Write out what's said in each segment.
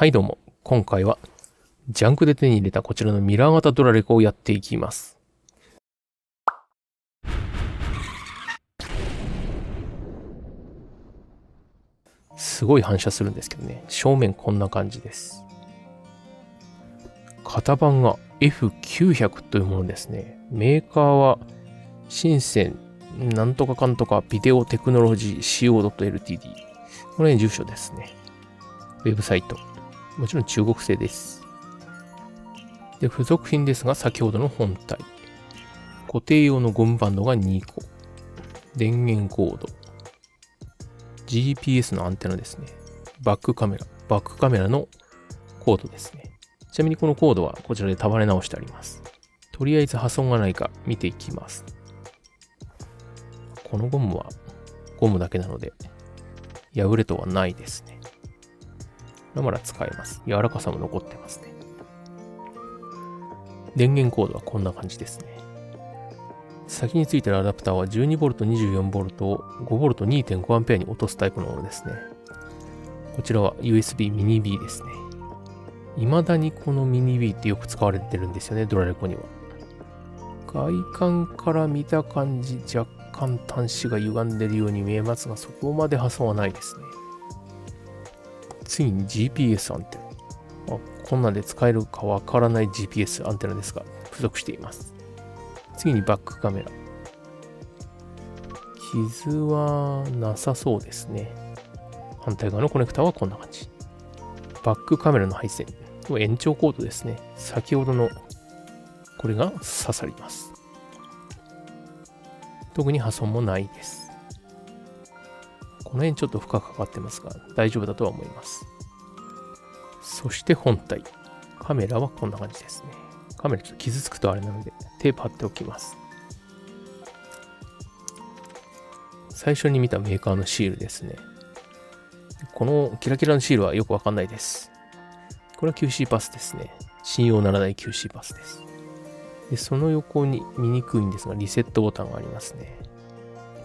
はいどうも、今回はジャンクで手に入れたこちらのミラー型ドラレコをやっていきます。すごい反射するんですけどね、正面こんな感じです。型番が F900 というものですね。メーカーは深センなんとかかんとかビデオテクノロジー CO.ltd。これ住所ですね。ウェブサイト。もちろん中国製です。で、付属品ですが、先ほどの本体。固定用のゴムバンドが2個。電源コード。GPS のアンテナですね。バックカメラのコードですね。ちなみにこのコードはこちらで束ね直してあります。とりあえず破損がないか見ていきます。このゴムはゴムだけなので破れとはないですね。まだ使えます。柔らかさも残ってますね。電源コードはこんな感じですね。先についてるアダプターは 12V24V を 5V2.5A に落とすタイプのものですね。こちらは USB ミニ B ですね。未だにこのミニ B ってよく使われてるんですよね、ドラレコには。外観から見た感じ、若干端子が歪んでるように見えますが、そこまで破損はないですね。次に GPS アンテナ。こんなんで使えるかわからない GPS アンテナですが、付属しています。次にバックカメラ。傷はなさそうですね。反対側のコネクタはこんな感じ。バックカメラの配線。延長コードですね。先ほどのこれが刺さります。特に破損もないです。この辺ちょっと負荷かかってますが大丈夫だとは思います。そして本体。カメラはこんな感じですね。カメラちょっと傷つくとあれなのでテープ貼っておきます。最初に見たメーカーのシールですね。このキラキラのシールはよくわかんないです。これは QC パスですね。信用ならない QC パスです。で、その横に見にくいんですがリセットボタンがありますね。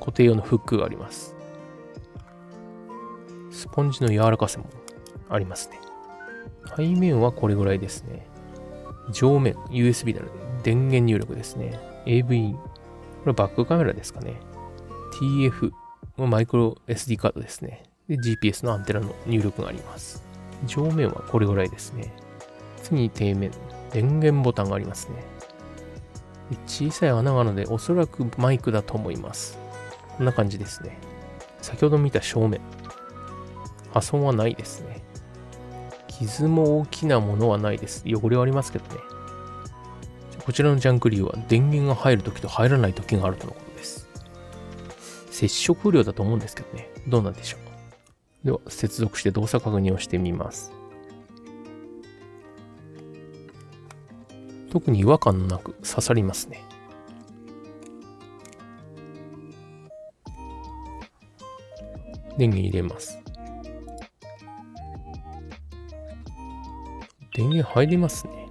固定用のフックがあります。スポンジの柔らかさもありますね。背面はこれぐらいですね。上面 USB なので電源入力ですね。AV これはバックカメラですかね。TF マイクロ SD カードですね。で GPS のアンテナの入力があります。上面はこれぐらいですね。次に底面電源ボタンがありますね。で小さい穴があるのでおそらくマイクだと思います。こんな感じですね。先ほど見た正面破損はないですね。傷も大きなものはないです。汚れはありますけどね。こちらのジャンクリーは電源が入るときと入らないときがあるとのことです。接触不良だと思うんですけどね。どうなんでしょう。では、接続して動作確認をしてみます。特に違和感なく刺さりますね。電源入れます。電源入りますね。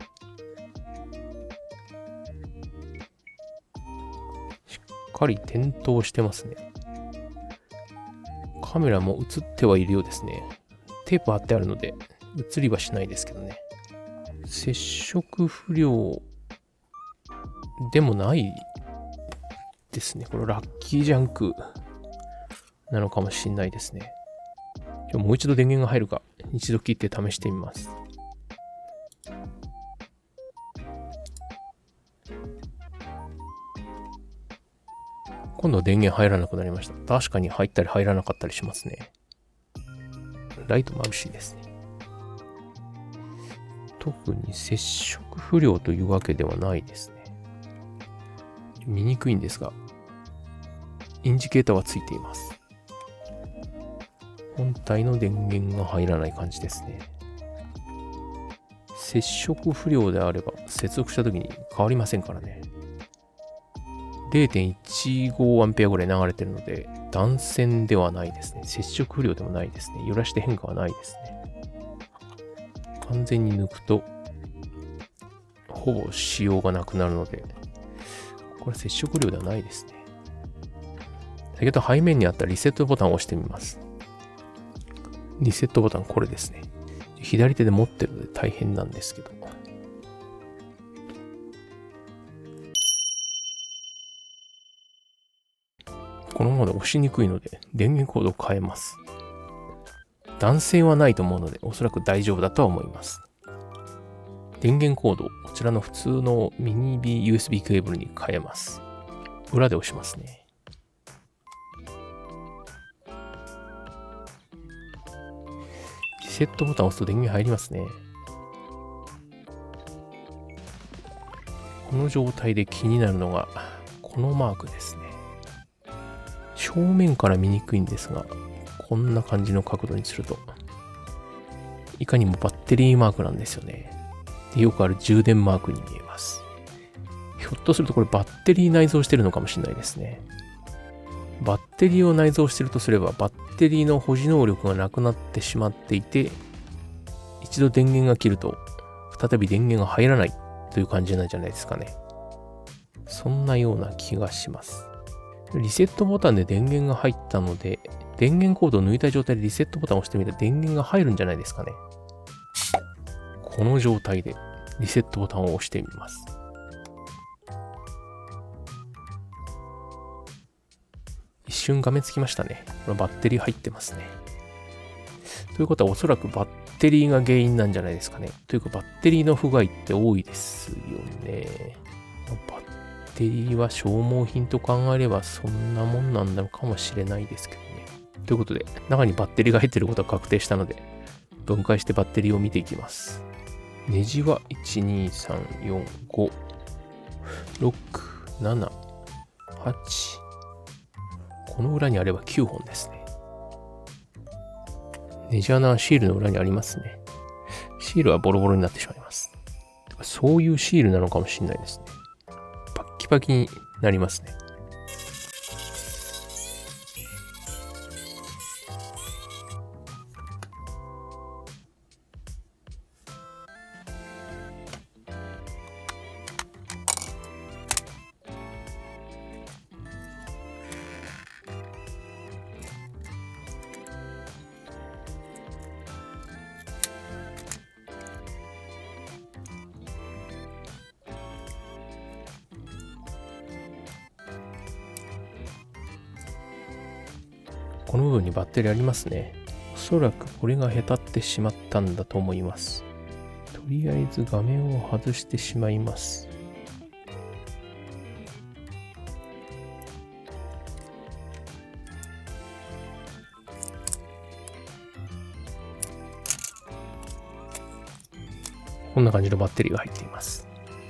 しっかり点灯してますね。カメラも映ってはいるようですね。テープ貼ってあるので映りはしないですけどね。接触不良でもないですね。これラッキージャンクなのかもしれないですね。もう一度電源が入るか一度切って試してみます。今度は電源入らなくなりました。確かに入ったり入らなかったりしますね。ライト眩しいですね。特に接触不良というわけではないですね。見にくいんですが、インジケーターはついています。本体の電源が入らない感じですね。接触不良であれば接続した時に変わりませんからね。0.15A ぐらい流れてるので断線ではないですね。接触不良でもないですね。揺らして変化はないですね。完全に抜くとほぼ使用がなくなるので、これ接触不良ではないですね。先ほど背面にあったリセットボタンを押してみます。リセットボタンこれですね。左手で持ってるので大変なんですけど。このままで押しにくいので電源コードを変えます。断線はないと思うのでおそらく大丈夫だとは思います。電源コードをこちらの普通のミニ USB ケーブルに変えます。裏で押しますね。リセットボタンを押すと電源入りますね。この状態で気になるのがこのマークですね。正面から見にくいんですが、こんな感じの角度にするといかにもバッテリーマークなんですよね。で、よくある充電マークに見えます。ひょっとするとこれバッテリー内蔵してるのかもしれないですね。バッテリーを内蔵してるとすれば、バッテリーの保持能力がなくなってしまっていて、一度電源が切ると再び電源が入らないという感じなんじゃないですかね。そんなような気がします。リセットボタンで電源が入ったので、電源コードを抜いた状態でリセットボタンを押してみたら電源が入るんじゃないですかね。この状態でリセットボタンを押してみます。一瞬画面つきましたね。これバッテリー入ってますね。ということはおそらくバッテリーが原因なんじゃないですかね。というかバッテリーの不具合って多いですよね。バッテリーは消耗品と考えればそんなもんなんだかもしれないですけどね。ということで中にバッテリーが入っていることが確定したので分解してバッテリーを見ていきます。ネジは1、2、3、4、5、6、7、8。この裏にあれば9本ですね。ネジ穴はシールの裏にありますね。シールはボロボロになってしまいます。そういうシールなのかもしれないですね。パッキパキになりますね。この部分にバッテリーありますね。おそらくこれがへたってしまったんだと思います。とりあえず画面を外してしまいます。こんな感じのバッテリーが入っています。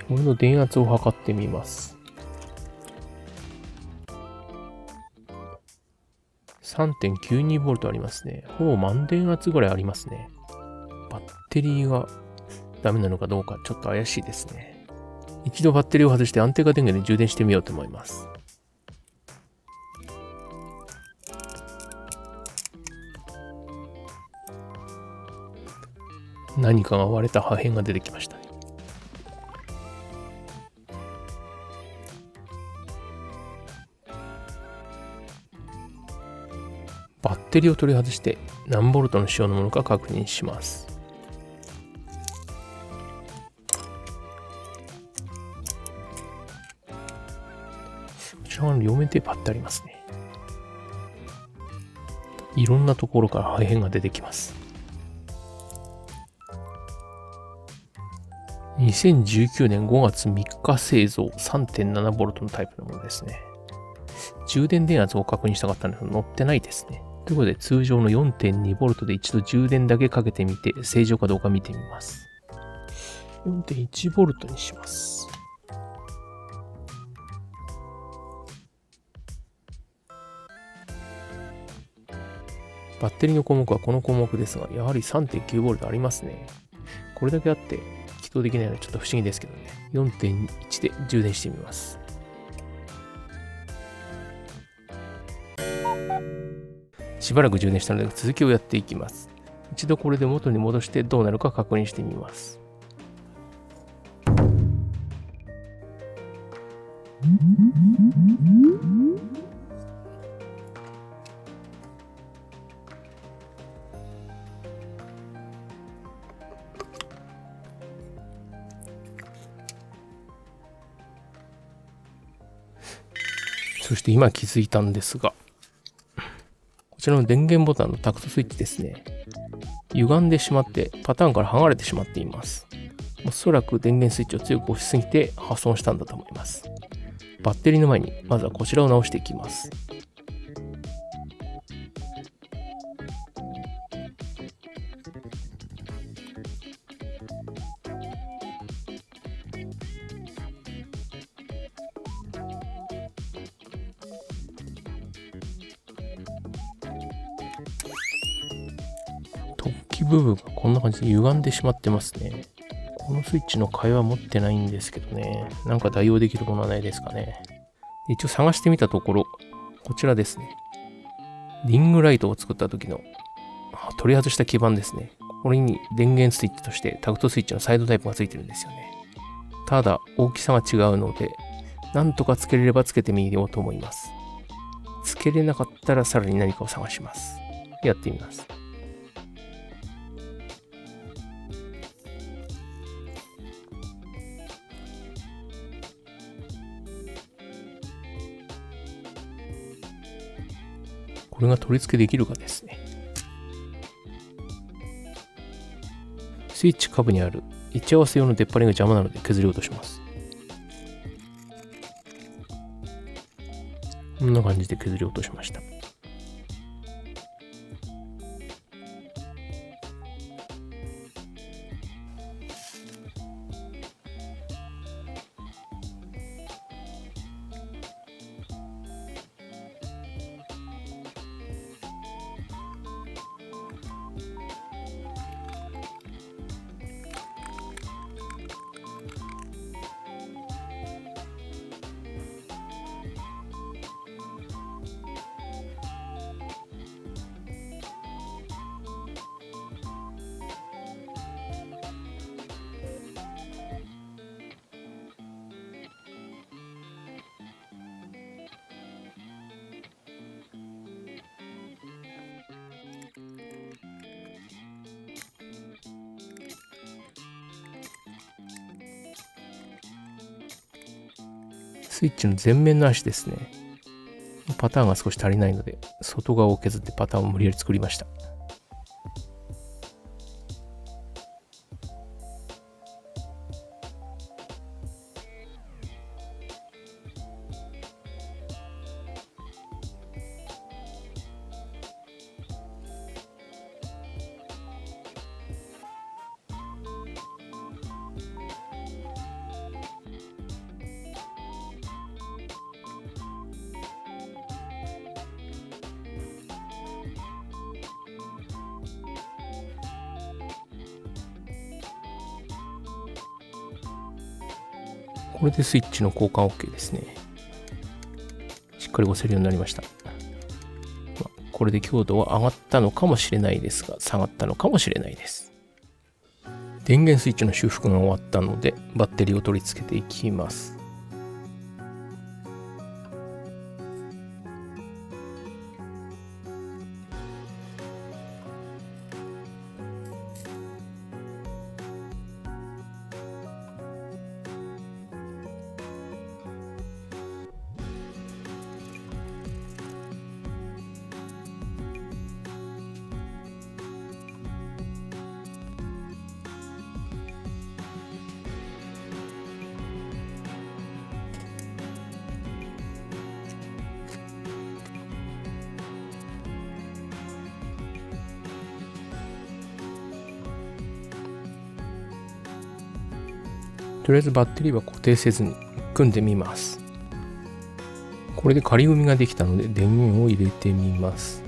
これの電圧を測ってみます。3.92V ありますね。ほぼ満電圧ぐらいありますね。バッテリーがダメなのかどうかちょっと怪しいですね。一度バッテリーを外して安定化電源で充電してみようと思います。何かが割れた破片が出てきましたね。バッテリーを取り外して何ボルトの仕様のものか確認します。こちら側の両面テープ貼ってありますね。いろんなところから破片が出てきます。2019年5月3日製造 3.7V のタイプのものですね。充電電圧を確認したかったんですけど載ってないですね。ということで通常の 4.2V で一度充電だけかけてみて正常かどうか見てみます。4.1V にします。バッテリーの項目はこの項目ですが、やはり 3.9V ありますね。これだけあって起動できないのはちょっと不思議ですけどね。4.1 で充電してみます。しばらく充電したので続きをやっていきます。一度これで元に戻してどうなるか確認してみます。そして今気づいたんですが、こちらの電源ボタンのタクトスイッチですね。歪んでしまってパターンから剥がれてしまっています。おそらく電源スイッチを強く押しすぎて破損したんだと思います。バッテリーの前にまずはこちらを直していきます。突起部分がこんな感じで歪んでしまってますね。このスイッチの替えは持ってないんですけどね。なんか代用できるものはないですかね。一応探してみたところ、こちらですね。リングライトを作った時の取り外した基板ですね。これに電源スイッチとしてタクトスイッチのサイドタイプがついてるんですよね。ただ大きさが違うので、なんとかつけれればつけてみようと思います。つけれなかったらさらに何かを探します。やってみます。これが取り付けできるかですね。スイッチ下部にある位置合わせ用の出っ張りが邪魔なので削り落とします。こんな感じで削り落としました。スイッチの前面の足ですね。パターンが少し足りないので、外側を削ってパターンを無理やり作りました。これでスイッチの交換 OK ですね。しっかり押せるようになりました。これで強度は上がったのかもしれないですが、下がったのかもしれないです。電源スイッチの修復が終わったので、バッテリーを取り付けていきます。とりあえずバッテリーは固定せずに組んでみます。これで仮組みができたので電源を入れてみます。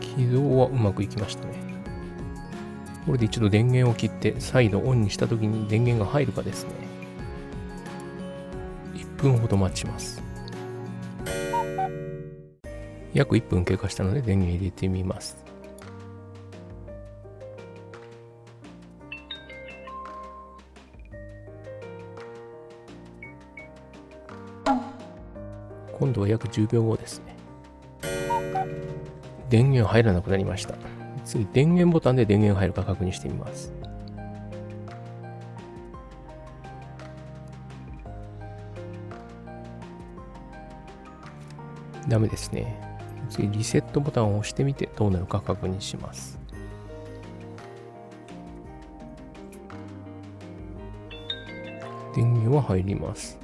起動はうまくいきましたね。これで一度電源を切って再度オンにした時に電源が入るかですね。1分ほど待ちます。約1分経過したので電源入れてみます。今度は約10秒後ですね。電源入らなくなりました。次、電源ボタンで電源入るか確認してみます。ダメですね。次、リセットボタンを押してみてどうなるか確認します。電源は入ります。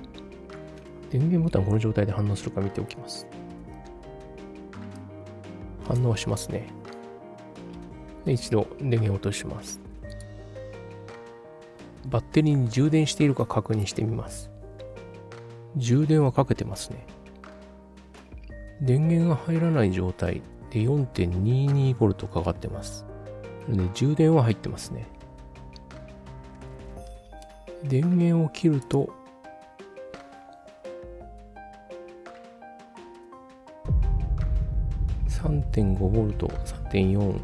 電源ボタンこの状態で反応するか見ておきます。反応はしますね。で一度電源を落とします。バッテリーに充電しているか確認してみます。充電はかけてますね。電源が入らない状態で 4.22V かかってます。で充電は入ってますね。電源を切ると3.5V、3.4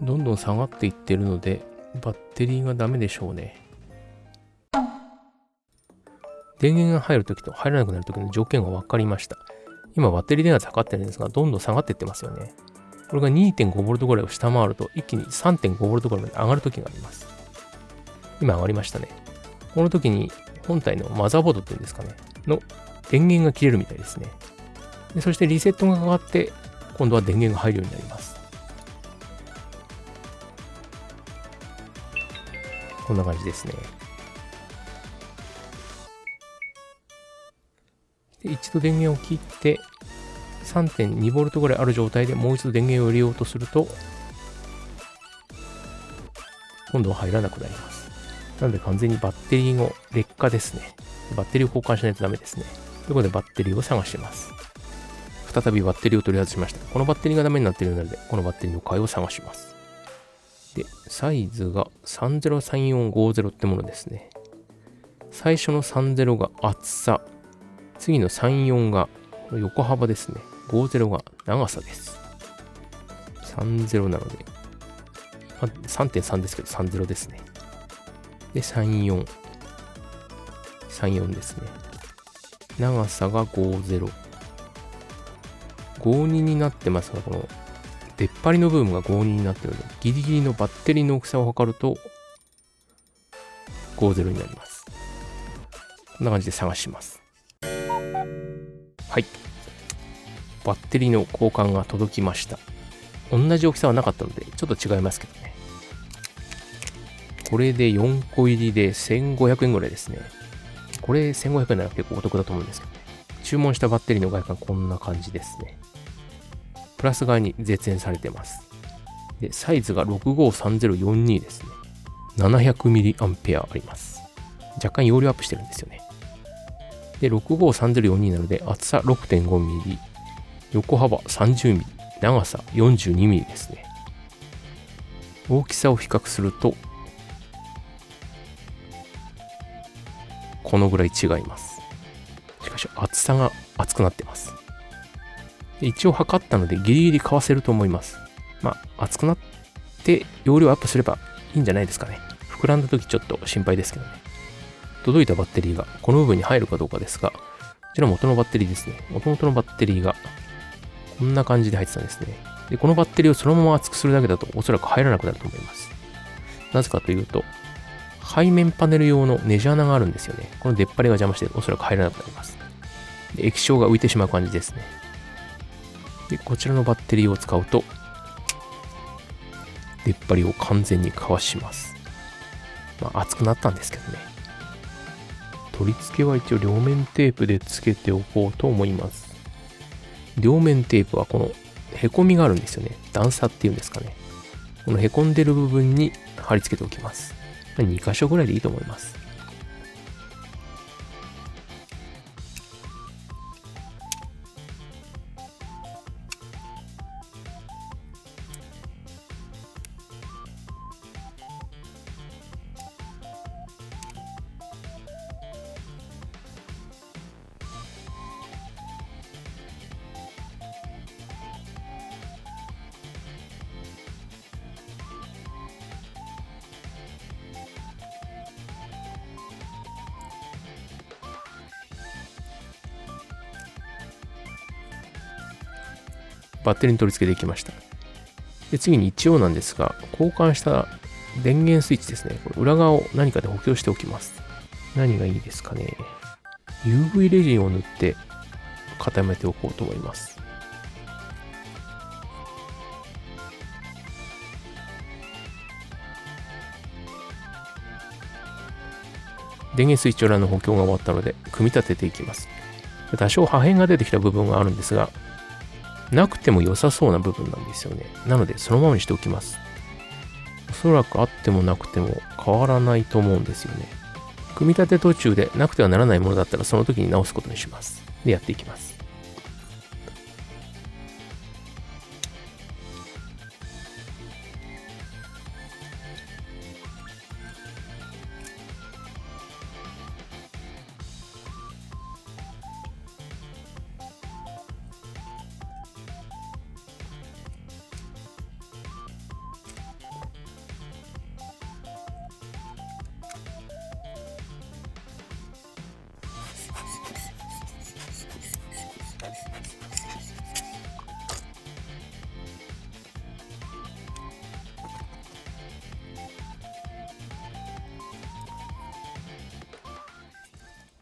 どんどん下がっていってるのでバッテリーがダメでしょうね。電源が入るときと入らなくなるときの条件が分かりました。今バッテリー電圧測ってるんですが、どんどん下がっていってますよね。これが 2.5V ぐらいを下回ると一気に 3.5V ぐらいまで上がるときがあります。今上がりましたね。この時に本体のマザーボードっていうんですかね、の電源が切れるみたいですね。でそしてリセットがかかって、今度は電源が入るようになります。こんな感じですね。で一度電源を切って、3.2V ぐらいある状態でもう一度電源を入れようとすると、今度は入らなくなります。なので完全にバッテリーの劣化ですね。バッテリーを交換しないとダメですね。ということでバッテリーを探してます。再びバッテリーを取り外しました。このバッテリーがダメになっているので、このバッテリーの替えを探します。で、サイズが303450ってものですね。最初の30が厚さ。次の34が横幅ですね。50が長さです。30なので、3.3 ですけど30ですね。で、34ですね。長さが50。52になってますが、この出っ張りの部分が52になっているので、ギリギリのバッテリーの大きさを測ると50になります。こんな感じで探します。はい。バッテリーの交換が届きました。同じ大きさはなかったので、ちょっと違いますけどね。これで4個入りで1500円ぐらいですね。これ1500円なら結構お得だと思うんですけどね。注文したバッテリーの外観こんな感じですね。プラス側に絶縁されてます。で、サイズが653042ですね。700mAh あります。若干容量アップしてるんですよね。で、653042なので厚さ 6.5mm、横幅 30mm、長さ 42mm ですね。大きさを比較するとこのぐらい違います。しかし厚さが厚くなってます。で一応測ったのでギリギリ買わせると思います。まあ厚くなって容量アップすればいいんじゃないですかね。膨らんだ時ちょっと心配ですけどね。届いたバッテリーがこの部分に入るかどうかですが、こちら元のバッテリーですね。元々のバッテリーがこんな感じで入ってたんですね。で、このバッテリーをそのまま熱くするだけだとおそらく入らなくなると思います。なぜかというと、背面パネル用のネジ穴があるんですよね。この出っ張りが邪魔しておそらく入らなくなります。で液晶が浮いてしまう感じですね。で、こちらのバッテリーを使うと、出っ張りを完全にかわします。まあ、熱くなったんですけどね。取り付けは一応両面テープで付けておこうと思います。両面テープはこのへこみがあるんですよね。段差っていうんですかね。このへこんでる部分に貼り付けておきます。2箇所ぐらいでいいと思います。バッテリーに取り付けていきました。で、次に一応なんですが、交換した電源スイッチですね。これ裏側を何かで補強しておきます。何がいいですかね。UV レジンを塗って固めておこうと思います。電源スイッチ裏の補強が終わったので、組み立てていきます。多少破片が出てきた部分があるんですが、なくても良さそうな部分なんですよね。なので、そのままにしておきます。おそらくあってもなくても変わらないと思うんですよね。組み立て途中でなくてはならないものだったらその時に直すことにします。で、やっていきます。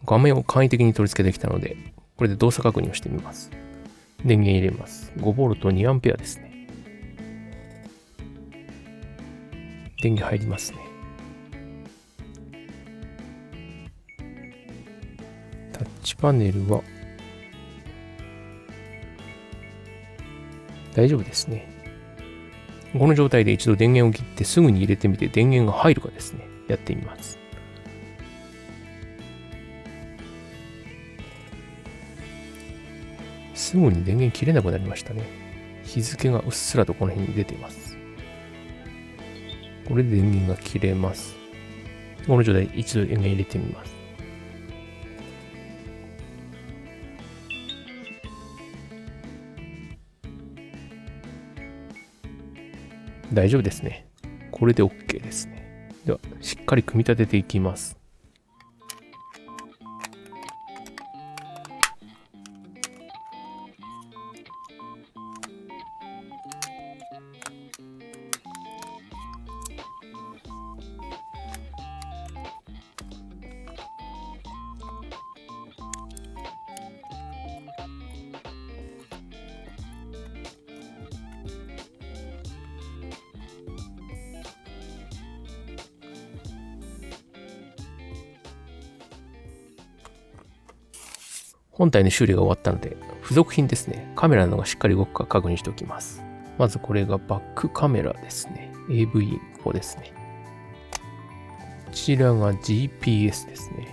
画面を簡易的に取り付けてきたので、これで動作確認をしてみます。電源入れます。5V2A ですね。電源入りますね。タッチパネルは大丈夫ですね。この状態で一度電源を切ってすぐに入れてみて電源が入るかですね。やってみます。すぐに電源切れなくなりましたね。日付がうっすらとこの辺に出ています。これで電源が切れます。この状態で一度電源入れてみます。大丈夫ですね。これで OK ですね。では、しっかり組み立てていきます。本体の修理が終わったので、付属品ですね。カメラのがしっかり動くか確認しておきます。まずこれがバックカメラですね。AV ここですね。こちらが GPS ですね。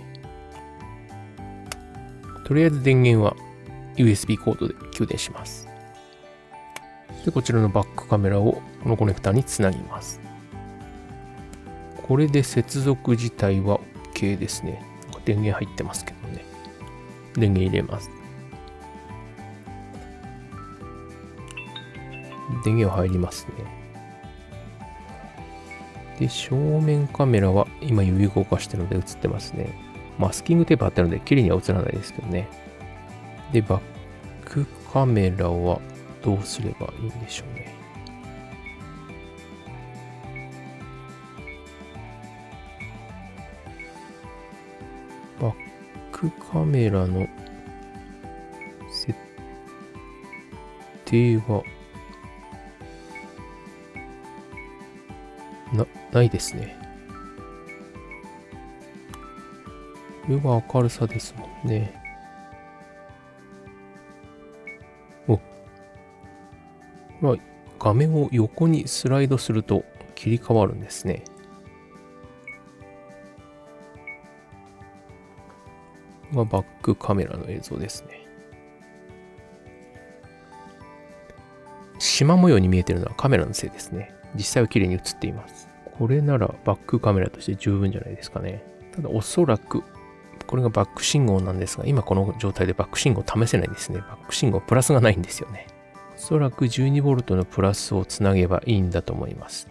とりあえず電源は USB コードで給電します。で、こちらのバックカメラをこのコネクタにつなぎます。これで接続自体は OK ですね。電源入ってますけどね。電源入れます。電源は入りますね。で、正面カメラは今指動かしてるので映ってますね。マスキングテープ貼ってあるので綺麗には映らないですけどね。で、バックカメラはどうすればいいんでしょうね。バックカメラの設定はないですね。これは明るさですもんね。お、これは画面を横にスライドすると切り替わるんですね。バックカメラの映像ですね。縞模様に見えているのはカメラのせいですね。実際は綺麗に映っています。これならバックカメラとして十分じゃないですかね。ただおそらくこれがバック信号なんですが、今この状態でバック信号試せないんですね。バック信号プラスがないんですよね。おそらく 12V のプラスをつなげばいいんだと思います。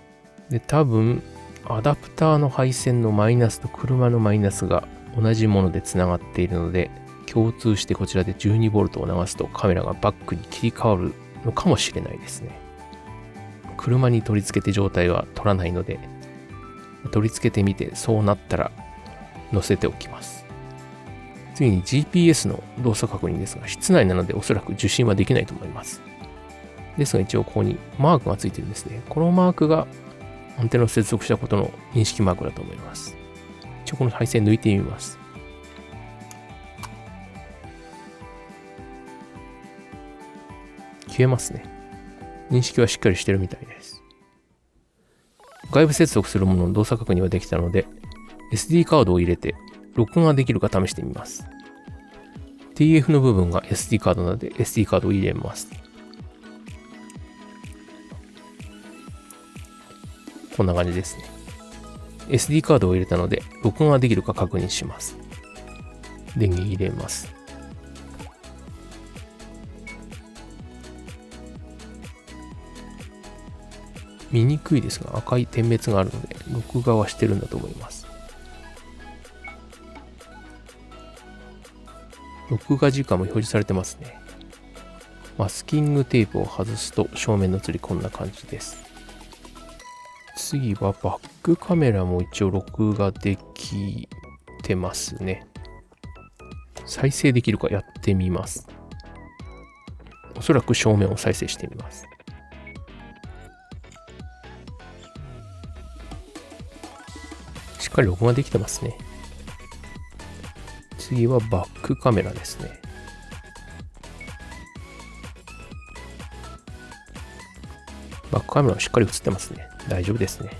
で、多分アダプターの配線のマイナスと車のマイナスが同じものでつながっているので、共通してこちらで 12V を流すとカメラがバックに切り替わるのかもしれないですね。車に取り付けて状態は取らないので、取り付けてみてそうなったら載せておきます。次に GPS の動作確認ですが、室内なのでおそらく受信はできないと思います。ですが一応ここにマークがついてるんですね。このマークがアンテナを接続したことの認識マークだと思います。一応この配線抜いてみます。消えますね。認識はしっかりしてるみたいです。外部接続するものの動作確認はできたので、SD カードを入れて録画ができるか試してみます。TF の部分が SD カードなので SD カードを入れます。こんな感じですね。SD カードを入れたので録画ができるか確認します。電源入れます。見にくいですが赤い点滅があるので録画はしてるんだと思います。録画時間も表示されてますね。マスキングテープを外すと正面の写りこんな感じです。次はバックカメラも一応録画できてますね。再生できるかやってみます。おそらく正面を再生してみます。しっかり録画できてますね。次はバックカメラですね。バックカメラはしっかり映ってますね。大丈夫ですね。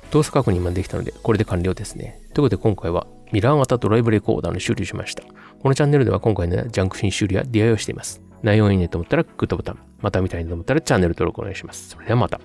動作確認までできたので、これで完了ですね。ということで今回はミラー型ドライブレコーダーの修理をしました。このチャンネルでは今回のジャンクフィン修理や DIY をしています。内容がいいねと思ったらグッドボタン、また見たいと思ったらチャンネル登録お願いします。それではまた。